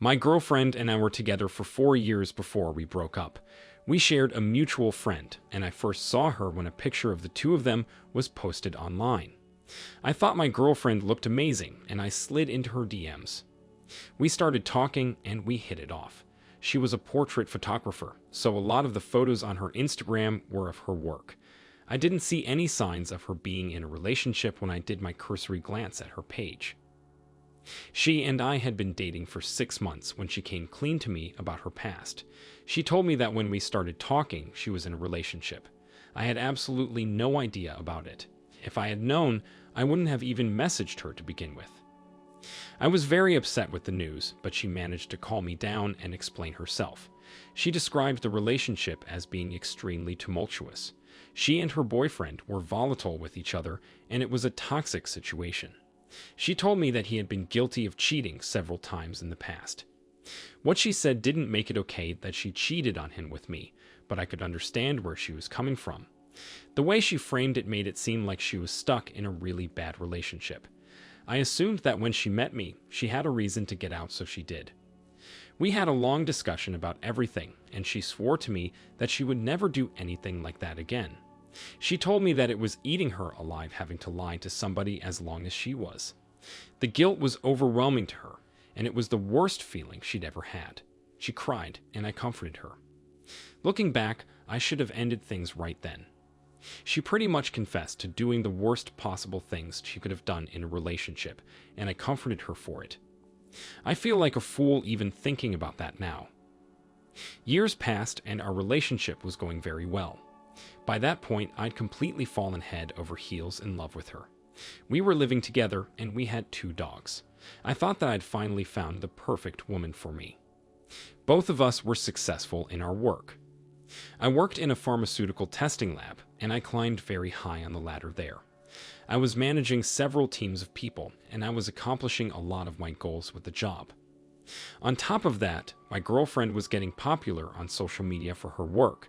My girlfriend and I were together for 4 years before we broke up. We shared a mutual friend, and I first saw her when a picture of the two of them was posted online. I thought my girlfriend looked amazing, and I slid into her DMs. We started talking, and we hit it off. She was a portrait photographer, so a lot of the photos on her Instagram were of her work. I didn't see any signs of her being in a relationship when I did my cursory glance at her page. She and I had been dating for 6 months when she came clean to me about her past. She told me that when we started talking, she was in a relationship. I had absolutely no idea about it. If I had known, I wouldn't have even messaged her to begin with. I was very upset with the news, but she managed to calm me down and explain herself. She described the relationship as being extremely tumultuous. She and her boyfriend were volatile with each other, and it was a toxic situation. She told me that he had been guilty of cheating several times in the past. What she said didn't make it okay that she cheated on him with me, but I could understand where she was coming from. The way she framed it made it seem like she was stuck in a really bad relationship. I assumed that when she met me, she had a reason to get out, so she did. We had a long discussion about everything, and she swore to me that she would never do anything like that again. She told me that it was eating her alive having to lie to somebody as long as she was. The guilt was overwhelming to her, and it was the worst feeling she'd ever had. She cried, and I comforted her. Looking back, I should have ended things right then. She pretty much confessed to doing the worst possible things she could have done in a relationship, and I comforted her for it. I feel like a fool even thinking about that now. Years passed, and our relationship was going very well. By that point, I'd completely fallen head over heels in love with her. We were living together, and we had 2 dogs. I thought that I'd finally found the perfect woman for me. Both of us were successful in our work. I worked in a pharmaceutical testing lab, and I climbed very high on the ladder there. I was managing several teams of people, and I was accomplishing a lot of my goals with the job. On top of that, my girlfriend was getting popular on social media for her work.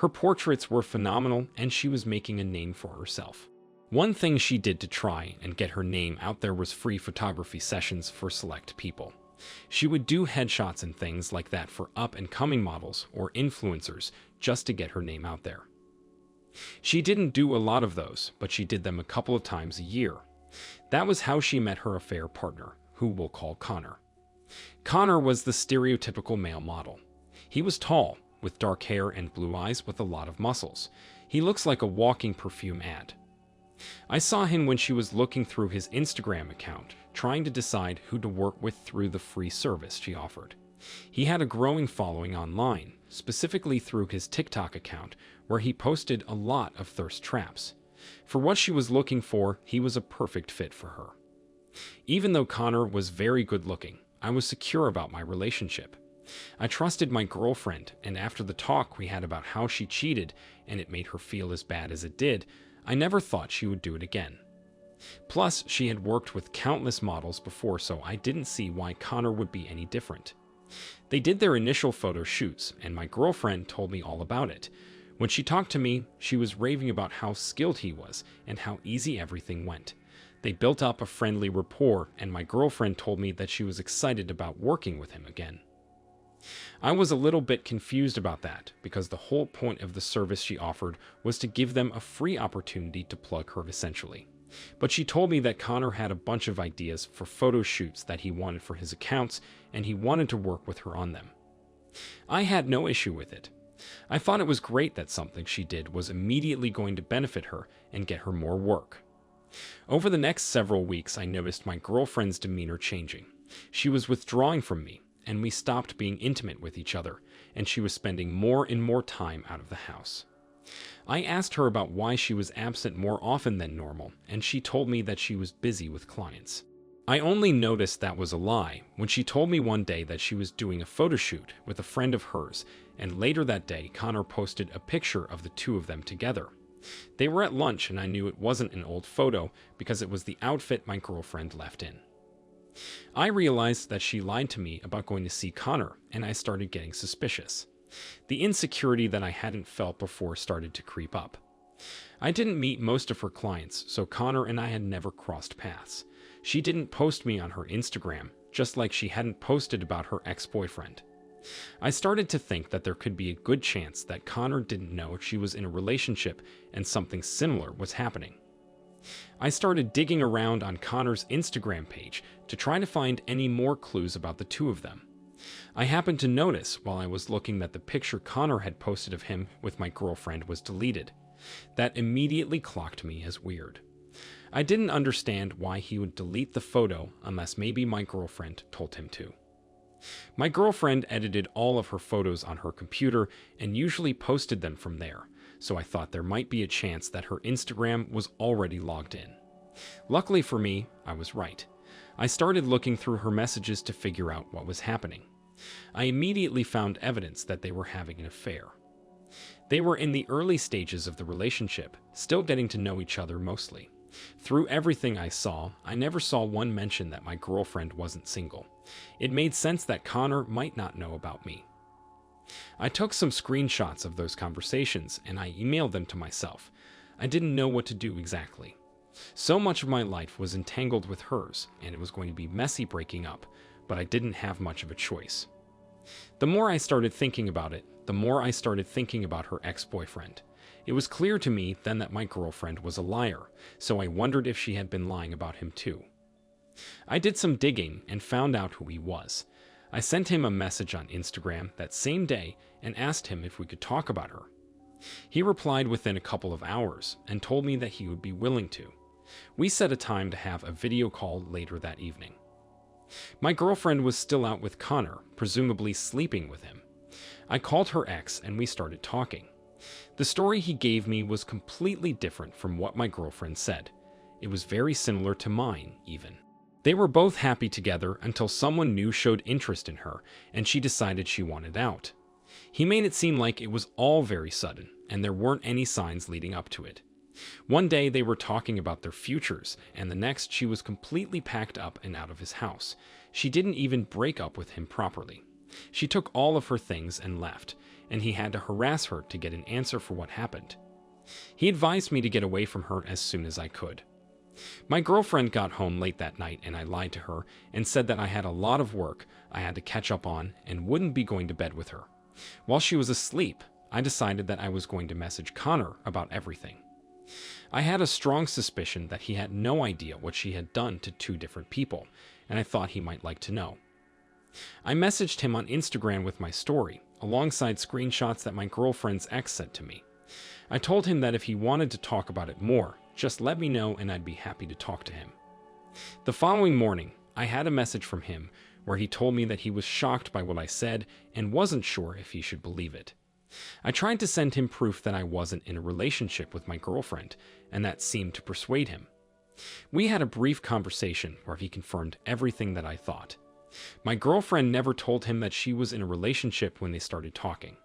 Her portraits were phenomenal, and she was making a name for herself. One thing she did to try and get her name out there was free photography sessions for select people. She would do headshots and things like that for up-and-coming models or influencers just to get her name out there. She didn't do a lot of those, but she did them a couple of times a year. That was how she met her affair partner, who we'll call Connor. Connor was the stereotypical male model. He was tall, with dark hair and blue eyes with a lot of muscles. He looks like a walking perfume ad. I saw him when she was looking through his Instagram account, trying to decide who to work with through the free service she offered. He had a growing following online, specifically through his TikTok account, where he posted a lot of thirst traps. For what she was looking for, he was a perfect fit for her. Even though Connor was very good looking, I was secure about my relationship. I trusted my girlfriend, and after the talk we had about how she cheated and it made her feel as bad as it did, I never thought she would do it again. Plus, she had worked with countless models before, so I didn't see why Connor would be any different. They did their initial photo shoots, and my girlfriend told me all about it. When she talked to me, she was raving about how skilled he was and how easy everything went. They built up a friendly rapport, and my girlfriend told me that she was excited about working with him again. I was a little bit confused about that, because the whole point of the service she offered was to give them a free opportunity to plug her essentially. But she told me that Connor had a bunch of ideas for photo shoots that he wanted for his accounts, and he wanted to work with her on them. I had no issue with it. I thought it was great that something she did was immediately going to benefit her and get her more work. Over the next several weeks, I noticed my girlfriend's demeanor changing. She was withdrawing from me, and we stopped being intimate with each other, and she was spending more and more time out of the house. I asked her about why she was absent more often than normal, and she told me that she was busy with clients. I only noticed that was a lie when she told me one day that she was doing a photo shoot with a friend of hers, and later that day Connor posted a picture of the two of them together. They were at lunch, and I knew it wasn't an old photo because it was the outfit my girlfriend left in. I realized that she lied to me about going to see Connor, and I started getting suspicious. The insecurity that I hadn't felt before started to creep up. I didn't meet most of her clients, so Connor and I had never crossed paths. She didn't post me on her Instagram, just like she hadn't posted about her ex-boyfriend. I started to think that there could be a good chance that Connor didn't know she was in a relationship and something similar was happening. I started digging around on Connor's Instagram page to try to find any more clues about the two of them. I happened to notice while I was looking that the picture Connor had posted of him with my girlfriend was deleted. That immediately clocked me as weird. I didn't understand why he would delete the photo unless maybe my girlfriend told him to. My girlfriend edited all of her photos on her computer and usually posted them from there, so I thought there might be a chance that her Instagram was already logged in. Luckily for me, I was right. I started looking through her messages to figure out what was happening. I immediately found evidence that they were having an affair. They were in the early stages of the relationship, still getting to know each other mostly. Through everything I saw, I never saw one mention that my girlfriend wasn't single. It made sense that Connor might not know about me. I took some screenshots of those conversations and I emailed them to myself. I didn't know what to do exactly. So much of my life was entangled with hers, and it was going to be messy breaking up, but I didn't have much of a choice. The more I started thinking about it, the more I started thinking about her ex-boyfriend. It was clear to me then that my girlfriend was a liar, so I wondered if she had been lying about him too. I did some digging and found out who he was. I sent him a message on Instagram that same day and asked him if we could talk about her. He replied within a couple of hours and told me that he would be willing to. We set a time to have a video call later that evening. My girlfriend was still out with Connor, presumably sleeping with him. I called her ex and we started talking. The story he gave me was completely different from what my girlfriend said. It was very similar to mine, even. They were both happy together until someone new showed interest in her, and she decided she wanted out. He made it seem like it was all very sudden, and there weren't any signs leading up to it. One day they were talking about their futures, and the next she was completely packed up and out of his house. She didn't even break up with him properly. She took all of her things and left, and he had to harass her to get an answer for what happened. He advised me to get away from her as soon as I could. My girlfriend got home late that night and I lied to her and said that I had a lot of work I had to catch up on and wouldn't be going to bed with her. While she was asleep, I decided that I was going to message Connor about everything. I had a strong suspicion that he had no idea what she had done to two different people, and I thought he might like to know. I messaged him on Instagram with my story, alongside screenshots that my girlfriend's ex sent to me. I told him that if he wanted to talk about it more, just let me know and I'd be happy to talk to him. The following morning, I had a message from him where he told me that he was shocked by what I said and wasn't sure if he should believe it. I tried to send him proof that I wasn't in a relationship with my girlfriend, and that seemed to persuade him. We had a brief conversation where he confirmed everything that I thought. My girlfriend never told him that she was in a relationship when they started talking.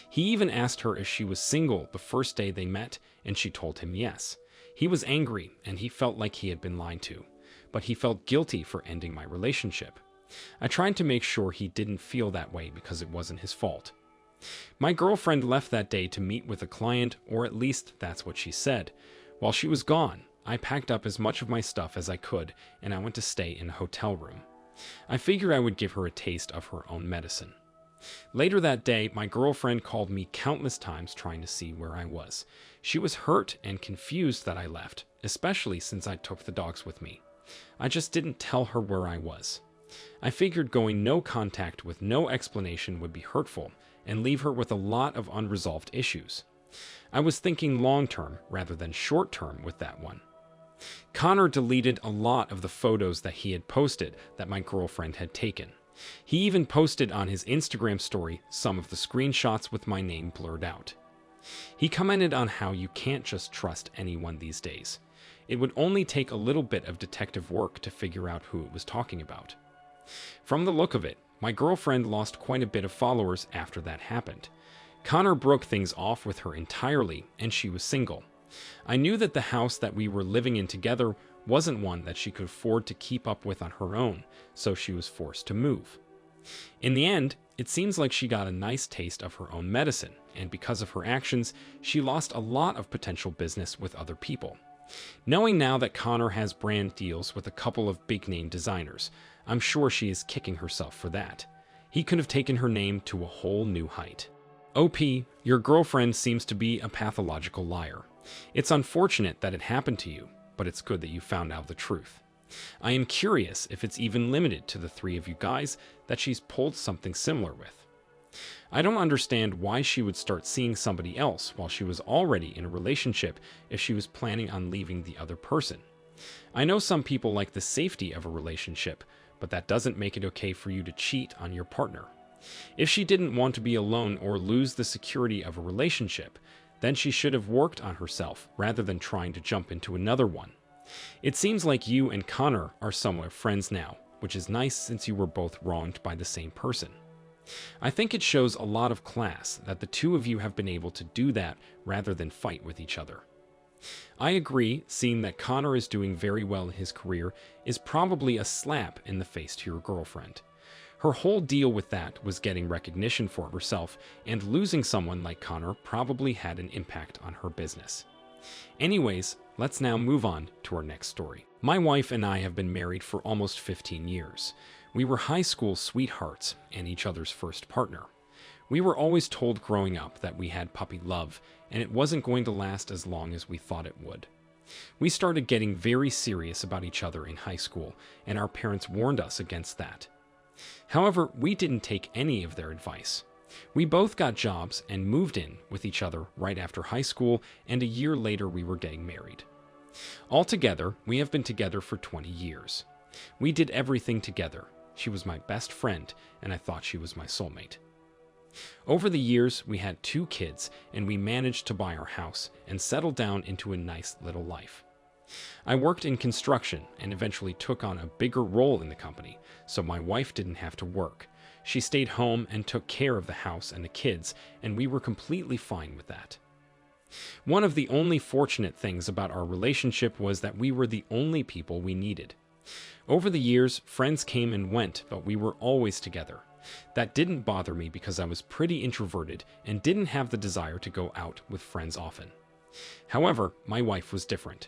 He even asked her if she was single the first day they met, and she told him yes. He was angry, and he felt like he had been lied to, but he felt guilty for ending my relationship. I tried to make sure he didn't feel that way because it wasn't his fault. My girlfriend left that day to meet with a client, or at least that's what she said. While she was gone, I packed up as much of my stuff as I could, and I went to stay in a hotel room. I figured I would give her a taste of her own medicine. Later that day, my girlfriend called me countless times trying to see where I was. She was hurt and confused that I left, especially since I took the dogs with me. I just didn't tell her where I was. I figured going no contact with no explanation would be hurtful and leave her with a lot of unresolved issues. I was thinking long-term rather than short-term with that one. Connor deleted a lot of the photos that he had posted that my girlfriend had taken. He even posted on his Instagram story some of the screenshots with my name blurred out. He commented on how you can't just trust anyone these days. It would only take a little bit of detective work to figure out who it was talking about. From the look of it, my girlfriend lost quite a bit of followers after that happened. Connor broke things off with her entirely, and she was single. I knew that the house that we were living in together wasn't one that she could afford to keep up with on her own, so she was forced to move. In the end, it seems like she got a nice taste of her own medicine, and because of her actions, she lost a lot of potential business with other people. Knowing now that Connor has brand deals with a couple of big-name designers, I'm sure she is kicking herself for that. He could have taken her name to a whole new height. OP, your girlfriend seems to be a pathological liar. It's unfortunate that it happened to you, but it's good that you found out the truth. I am curious if it's even limited to the three of you guys that she's pulled something similar with. I don't understand why she would start seeing somebody else while she was already in a relationship if she was planning on leaving the other person. I know some people like the safety of a relationship, but that doesn't make it okay for you to cheat on your partner. If she didn't want to be alone or lose the security of a relationship, then she should have worked on herself rather than trying to jump into another one. It seems like you and Connor are somewhat friends now, which is nice since you were both wronged by the same person. I think it shows a lot of class that the two of you have been able to do that rather than fight with each other. I agree, seeing that Connor is doing very well in his career is probably a slap in the face to your girlfriend. Her whole deal with that was getting recognition for herself, and losing someone like Connor probably had an impact on her business. Anyways, let's now move on to our next story. My wife and I have been married for almost 15 years. We were high school sweethearts and each other's first partner. We were always told growing up that we had puppy love, and it wasn't going to last as long as we thought it would. We started getting very serious about each other in high school, and our parents warned us against that. However, we didn't take any of their advice. We both got jobs and moved in with each other right after high school, and a year later we were getting married. Altogether, we have been together for 20 years. We did everything together. She was my best friend, and I thought she was my soulmate. Over the years, we had 2 kids, and we managed to buy our house and settle down into a nice little life. I worked in construction and eventually took on a bigger role in the company, so my wife didn't have to work. She stayed home and took care of the house and the kids, and we were completely fine with that. One of the only fortunate things about our relationship was that we were the only people we needed. Over the years, friends came and went, but we were always together. That didn't bother me because I was pretty introverted and didn't have the desire to go out with friends often. However, my wife was different.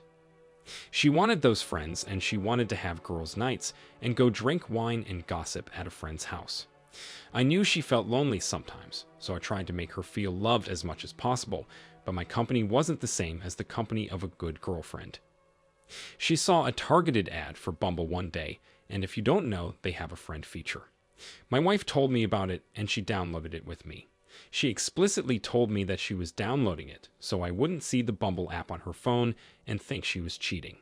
She wanted those friends, and she wanted to have girls' nights and go drink wine and gossip at a friend's house. I knew she felt lonely sometimes, so I tried to make her feel loved as much as possible, but my company wasn't the same as the company of a good girlfriend. She saw a targeted ad for Bumble one day, and if you don't know, they have a friend feature. My wife told me about it, and she downloaded it with me. She explicitly told me that she was downloading it, so I wouldn't see the Bumble app on her phone and think she was cheating.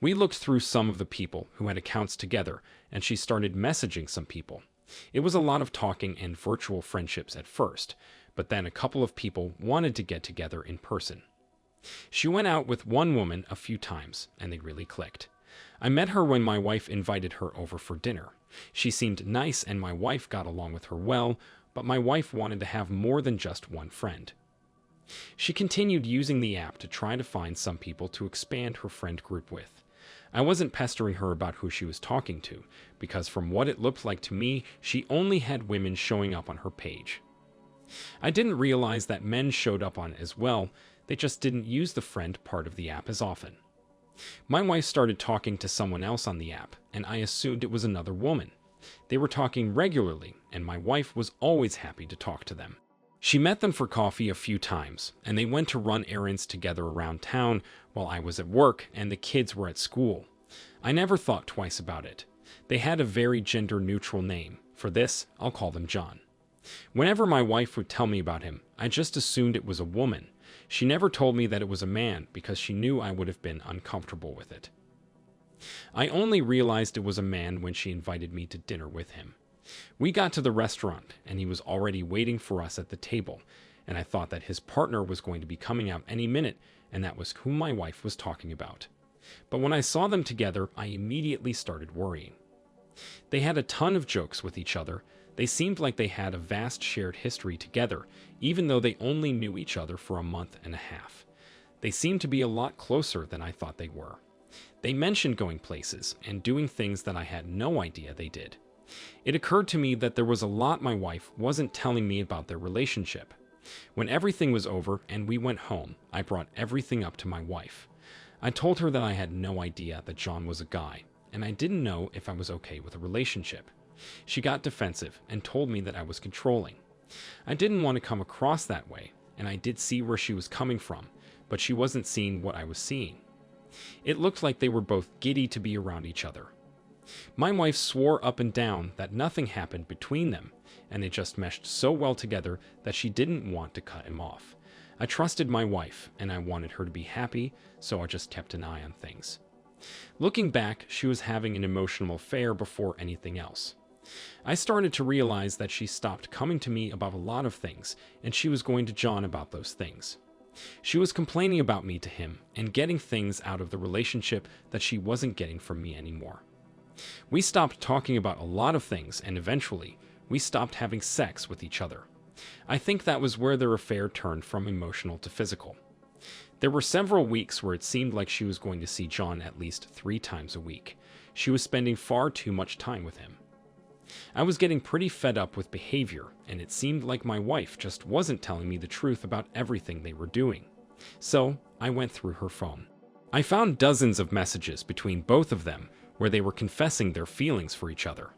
We looked through some of the people who had accounts together, and she started messaging some people. It was a lot of talking and virtual friendships at first, but then a couple of people wanted to get together in person. She went out with one woman a few times, and they really clicked. I met her when my wife invited her over for dinner. She seemed nice, and my wife got along with her well, but my wife wanted to have more than just one friend. She continued using the app to try to find some people to expand her friend group with. I wasn't pestering her about who she was talking to, because from what it looked like to me, she only had women showing up on her page. I didn't realize that men showed up on it as well, they just didn't use the friend part of the app as often. My wife started talking to someone else on the app, and I assumed it was another woman. They were talking regularly, and my wife was always happy to talk to them. She met them for coffee a few times, and they went to run errands together around town while I was at work and the kids were at school. I never thought twice about it. They had a very gender-neutral name. For this, I'll call them John. Whenever my wife would tell me about him, I just assumed it was a woman. She never told me that it was a man because she knew I would have been uncomfortable with it. I only realized it was a man when she invited me to dinner with him. We got to the restaurant, and he was already waiting for us at the table, and I thought that his partner was going to be coming out any minute, and that was who my wife was talking about. But when I saw them together, I immediately started worrying. They had a ton of jokes with each other. They seemed like they had a vast shared history together, even though they only knew each other for a month and a half. They seemed to be a lot closer than I thought they were. They mentioned going places and doing things that I had no idea they did. It occurred to me that there was a lot my wife wasn't telling me about their relationship. When everything was over and we went home, I brought everything up to my wife. I told her that I had no idea that John was a guy, and I didn't know if I was okay with a relationship. She got defensive and told me that I was controlling. I didn't want to come across that way, and I did see where she was coming from, but she wasn't seeing what I was seeing. It looked like they were both giddy to be around each other. My wife swore up and down that nothing happened between them, and they just meshed so well together that she didn't want to cut him off. I trusted my wife, and I wanted her to be happy, so I just kept an eye on things. Looking back, she was having an emotional affair before anything else. I started to realize that she stopped coming to me about a lot of things, and she was going to John about those things. She was complaining about me to him and getting things out of the relationship that she wasn't getting from me anymore. We stopped talking about a lot of things, and eventually, we stopped having sex with each other. I think that was where their affair turned from emotional to physical. There were several weeks where it seemed like she was going to see John at least 3 times a week. She was spending far too much time with him. I was getting pretty fed up with behavior, and it seemed like my wife just wasn't telling me the truth about everything they were doing. So, I went through her phone. I found dozens of messages between both of them where they were confessing their feelings for each other.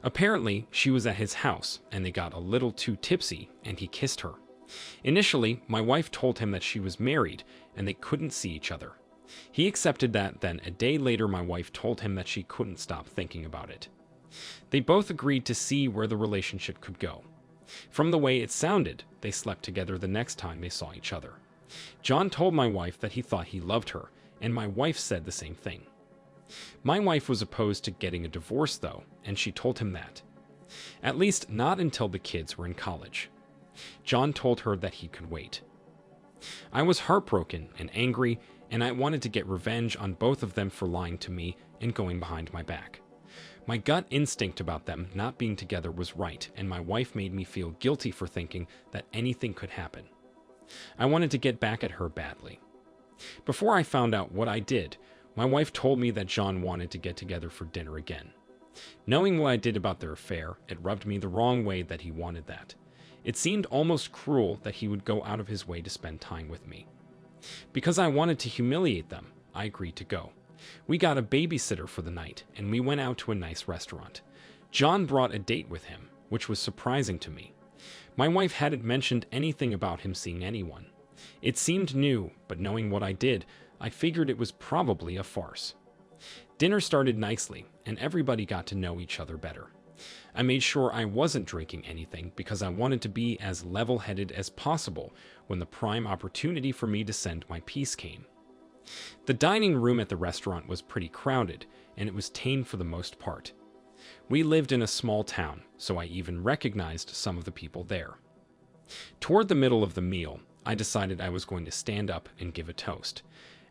Apparently, she was at his house, and they got a little too tipsy, and he kissed her. Initially, my wife told him that she was married, and they couldn't see each other. He accepted that, then a day later my wife told him that she couldn't stop thinking about it. They both agreed to see where the relationship could go. From the way it sounded, they slept together the next time they saw each other. John told my wife that he thought he loved her, and my wife said the same thing. My wife was opposed to getting a divorce, though, and she told him that. At least not until the kids were in college. John told her that he could wait. I was heartbroken and angry, and I wanted to get revenge on both of them for lying to me and going behind my back. My gut instinct about them not being together was right, and my wife made me feel guilty for thinking that anything could happen. I wanted to get back at her badly. Before I found out what I did, my wife told me that John wanted to get together for dinner again. Knowing what I did about their affair, it rubbed me the wrong way that he wanted that. It seemed almost cruel that he would go out of his way to spend time with me. Because I wanted to humiliate them, I agreed to go. We got a babysitter for the night, and we went out to a nice restaurant. John brought a date with him, which was surprising to me. My wife hadn't mentioned anything about him seeing anyone. It seemed new, but knowing what I did, I figured it was probably a farce. Dinner started nicely, and everybody got to know each other better. I made sure I wasn't drinking anything because I wanted to be as level-headed as possible when the prime opportunity for me to send my piece came. The dining room at the restaurant was pretty crowded, and it was tame for the most part. We lived in a small town, so I even recognized some of the people there. Toward the middle of the meal, I decided I was going to stand up and give a toast.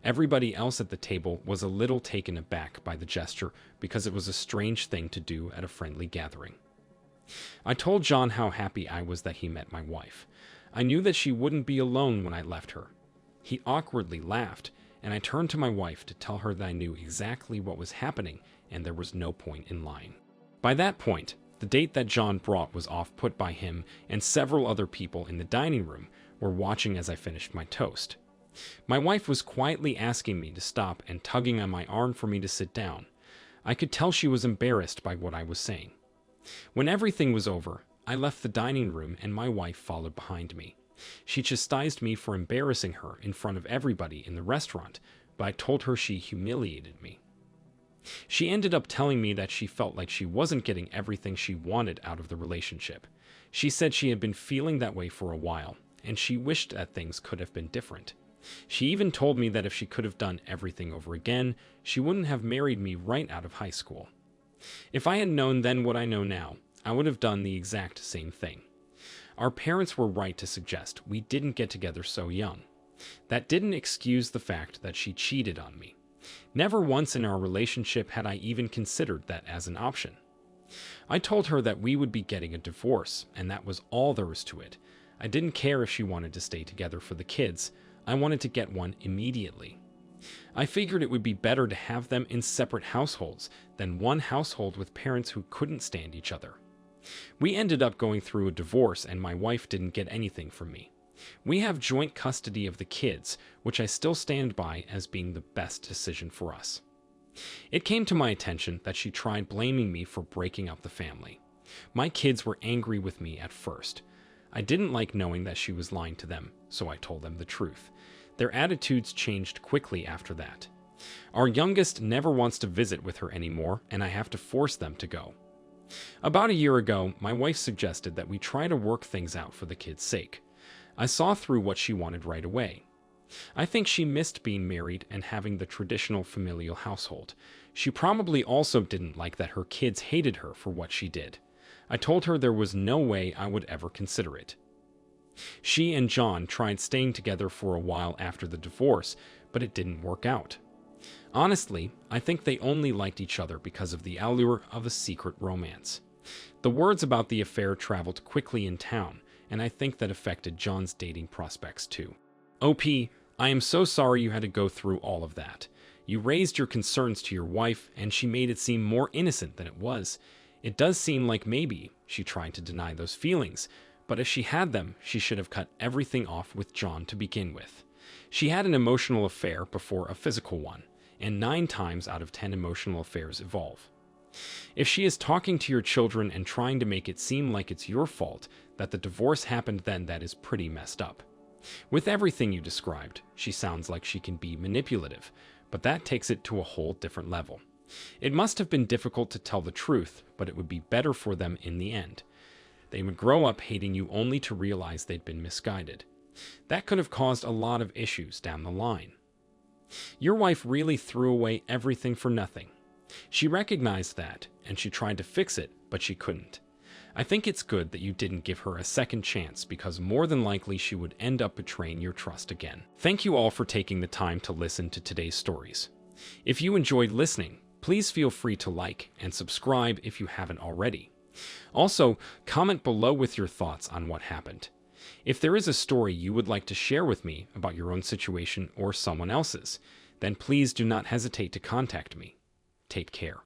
Everybody else at the table was a little taken aback by the gesture because it was a strange thing to do at a friendly gathering. I told John how happy I was that he met my wife. I knew that she wouldn't be alone when I left her. He awkwardly laughed, and I turned to my wife to tell her that I knew exactly what was happening and there was no point in lying. By that point, the date that John brought was off-put by him, and several other people in the dining room were watching as I finished my toast. My wife was quietly asking me to stop and tugging on my arm for me to sit down. I could tell she was embarrassed by what I was saying. When everything was over, I left the dining room and my wife followed behind me. She chastised me for embarrassing her in front of everybody in the restaurant, but I told her she humiliated me. She ended up telling me that she felt like she wasn't getting everything she wanted out of the relationship. She said she had been feeling that way for a while, and she wished that things could have been different. She even told me that if she could have done everything over again, she wouldn't have married me right out of high school. If I had known then what I know now, I would have done the exact same thing. Our parents were right to suggest we didn't get together so young. That didn't excuse the fact that she cheated on me. Never once in our relationship had I even considered that as an option. I told her that we would be getting a divorce, and that was all there was to it. I didn't care if she wanted to stay together for the kids. I wanted to get one immediately. I figured it would be better to have them in separate households than one household with parents who couldn't stand each other. We ended up going through a divorce, and my wife didn't get anything from me. We have joint custody of the kids, which I still stand by as being the best decision for us. It came to my attention that she tried blaming me for breaking up the family. My kids were angry with me at first. I didn't like knowing that she was lying to them, so I told them the truth. Their attitudes changed quickly after that. Our youngest never wants to visit with her anymore, and I have to force them to go. About a year ago, my wife suggested that we try to work things out for the kids' sake. I saw through what she wanted right away. I think she missed being married and having the traditional familial household. She probably also didn't like that her kids hated her for what she did. I told her there was no way I would ever consider it. She and John tried staying together for a while after the divorce, but it didn't work out. Honestly, I think they only liked each other because of the allure of a secret romance. The words about the affair traveled quickly in town, and I think that affected John's dating prospects too. OP, I am so sorry you had to go through all of that. You raised your concerns to your wife, and she made it seem more innocent than it was. It does seem like maybe she tried to deny those feelings, but if she had them, she should have cut everything off with John to begin with. She had an emotional affair before a physical one, and 9 times out of 10 emotional affairs evolve. If she is talking to your children and trying to make it seem like it's your fault that the divorce happened, then that is pretty messed up. With everything you described, she sounds like she can be manipulative, but that takes it to a whole different level. It must have been difficult to tell the truth, but it would be better for them in the end. They would grow up hating you only to realize they'd been misguided. That could have caused a lot of issues down the line. Your wife really threw away everything for nothing. She recognized that, and she tried to fix it, but she couldn't. I think it's good that you didn't give her a second chance, because more than likely she would end up betraying your trust again. Thank you all for taking the time to listen to today's stories. If you enjoyed listening, please feel free to like and subscribe if you haven't already. Also, comment below with your thoughts on what happened. If there is a story you would like to share with me about your own situation or someone else's, then please do not hesitate to contact me. Take care.